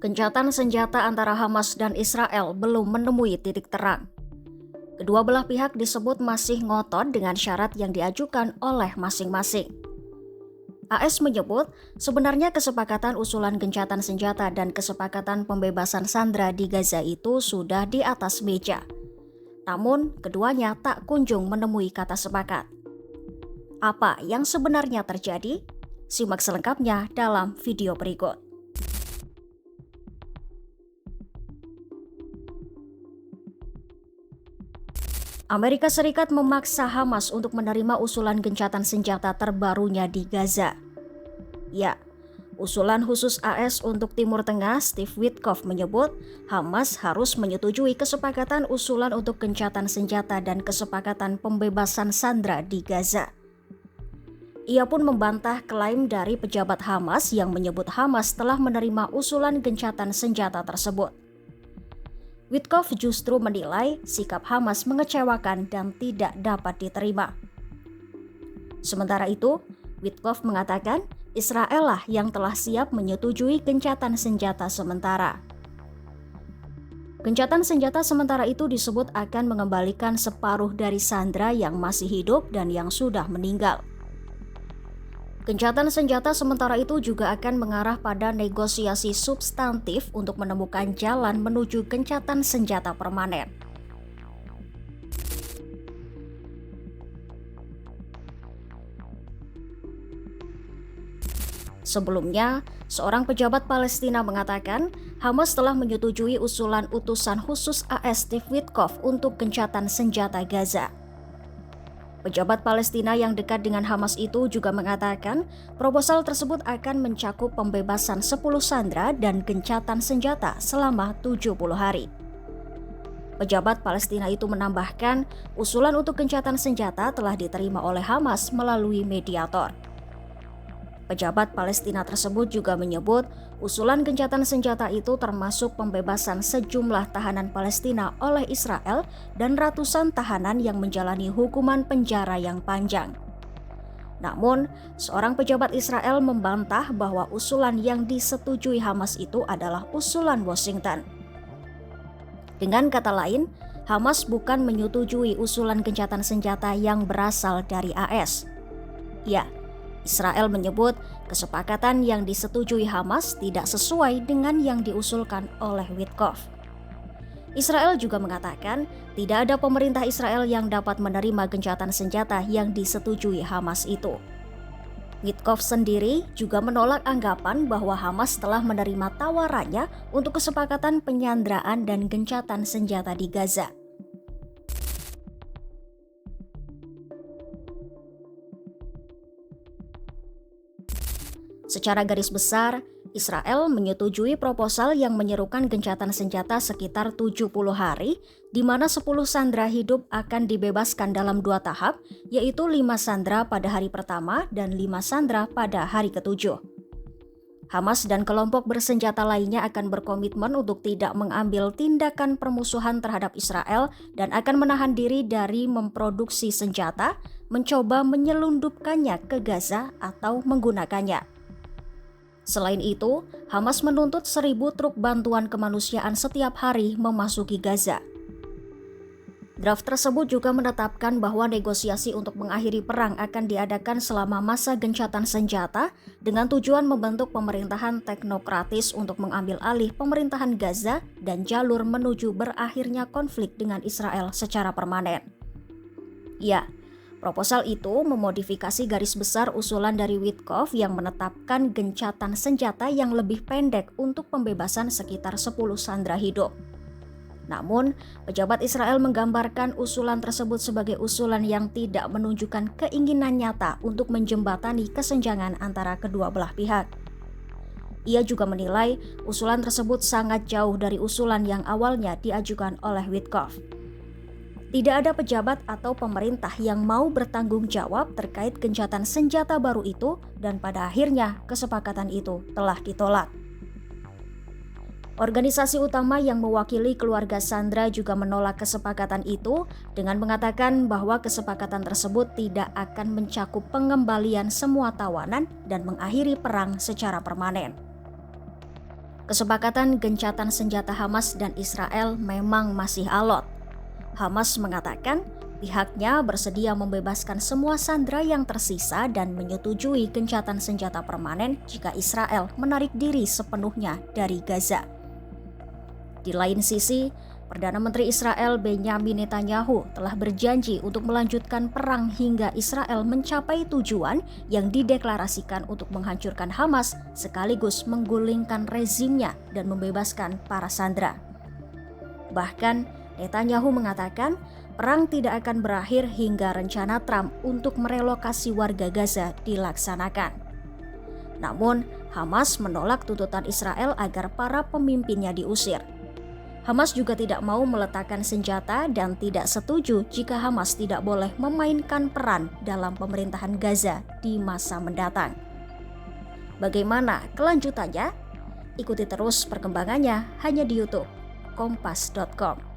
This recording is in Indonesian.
Gencatan senjata antara Hamas dan Israel belum menemui titik terang. Kedua belah pihak disebut masih ngotot dengan syarat yang diajukan oleh masing-masing. AS menyebut sebenarnya kesepakatan usulan gencatan senjata dan kesepakatan pembebasan sandera di Gaza itu sudah di atas meja. Namun, keduanya tak kunjung menemui kata sepakat. Apa yang sebenarnya terjadi? Simak selengkapnya dalam video berikut. Amerika Serikat memaksa Hamas untuk menerima usulan gencatan senjata terbarunya di Gaza. Ya, usulan khusus AS untuk Timur Tengah, Steve Witkoff menyebut Hamas harus menyetujui kesepakatan usulan untuk gencatan senjata dan kesepakatan pembebasan sandera di Gaza. Ia pun membantah klaim dari pejabat Hamas yang menyebut Hamas telah menerima usulan gencatan senjata tersebut. Witkoff justru menilai sikap Hamas mengecewakan dan tidak dapat diterima. Sementara itu, Witkoff mengatakan Israel lah yang telah siap menyetujui gencatan senjata sementara. Gencatan senjata sementara itu disebut akan mengembalikan separuh dari sandera yang masih hidup dan yang sudah meninggal. Gencatan senjata sementara itu juga akan mengarah pada negosiasi substantif untuk menemukan jalan menuju gencatan senjata permanen. Sebelumnya, seorang pejabat Palestina mengatakan Hamas telah menyetujui usulan utusan khusus AS Steve Witkoff untuk gencatan senjata Gaza. Pejabat Palestina yang dekat dengan Hamas itu juga mengatakan proposal tersebut akan mencakup pembebasan 10 sandera dan gencatan senjata selama 70 hari. Pejabat Palestina itu menambahkan usulan untuk gencatan senjata telah diterima oleh Hamas melalui mediator. Pejabat Palestina tersebut juga menyebut usulan gencatan senjata itu termasuk pembebasan sejumlah tahanan Palestina oleh Israel dan ratusan tahanan yang menjalani hukuman penjara yang panjang. Namun, seorang pejabat Israel membantah bahwa usulan yang disetujui Hamas itu adalah usulan Washington. Dengan kata lain, Hamas bukan menyetujui usulan gencatan senjata yang berasal dari AS. Ya, Israel menyebut kesepakatan yang disetujui Hamas tidak sesuai dengan yang diusulkan oleh Witkoff. Israel juga mengatakan tidak ada pemerintah Israel yang dapat menerima gencatan senjata yang disetujui Hamas itu. Witkoff sendiri juga menolak anggapan bahwa Hamas telah menerima tawarannya untuk kesepakatan penyanderaan dan gencatan senjata di Gaza. Secara garis besar, Israel menyetujui proposal yang menyerukan gencatan senjata sekitar 70 hari, di mana 10 sandera hidup akan dibebaskan dalam 2 tahap, yaitu 5 sandera pada hari pertama dan 5 sandera pada hari ke-7. Hamas dan kelompok bersenjata lainnya akan berkomitmen untuk tidak mengambil tindakan permusuhan terhadap Israel dan akan menahan diri dari memproduksi senjata, mencoba menyelundupkannya ke Gaza atau menggunakannya. Selain itu, Hamas menuntut 1.000 truk bantuan kemanusiaan setiap hari memasuki Gaza. Draft tersebut juga menetapkan bahwa negosiasi untuk mengakhiri perang akan diadakan selama masa gencatan senjata dengan tujuan membentuk pemerintahan teknokratis untuk mengambil alih pemerintahan Gaza dan jalur menuju berakhirnya konflik dengan Israel secara permanen. Ya, proposal itu memodifikasi garis besar usulan dari Witkoff yang menetapkan gencatan senjata yang lebih pendek untuk pembebasan sekitar 10 sandera hidup. Namun, pejabat Israel menggambarkan usulan tersebut sebagai usulan yang tidak menunjukkan keinginan nyata untuk menjembatani kesenjangan antara kedua belah pihak. Ia juga menilai usulan tersebut sangat jauh dari usulan yang awalnya diajukan oleh Witkoff. Tidak ada pejabat atau pemerintah yang mau bertanggung jawab terkait gencatan senjata baru itu dan pada akhirnya kesepakatan itu telah ditolak. Organisasi utama yang mewakili keluarga sandera juga menolak kesepakatan itu dengan mengatakan bahwa kesepakatan tersebut tidak akan mencakup pengembalian semua tawanan dan mengakhiri perang secara permanen. Kesepakatan gencatan senjata Hamas dan Israel memang masih alot. Hamas mengatakan pihaknya bersedia membebaskan semua sandera yang tersisa dan menyetujui gencatan senjata permanen jika Israel menarik diri sepenuhnya dari Gaza. Di lain sisi, Perdana Menteri Israel Benyamin Netanyahu telah berjanji untuk melanjutkan perang hingga Israel mencapai tujuan yang dideklarasikan untuk menghancurkan Hamas sekaligus menggulingkan rezimnya dan membebaskan para sandera. Bahkan, Netanyahu mengatakan perang tidak akan berakhir hingga rencana Trump untuk merelokasi warga Gaza dilaksanakan. Namun, Hamas menolak tuntutan Israel agar para pemimpinnya diusir. Hamas juga tidak mau meletakkan senjata dan tidak setuju jika Hamas tidak boleh memainkan peran dalam pemerintahan Gaza di masa mendatang. Bagaimana kelanjutannya? Ikuti terus perkembangannya hanya di YouTube kompas.com.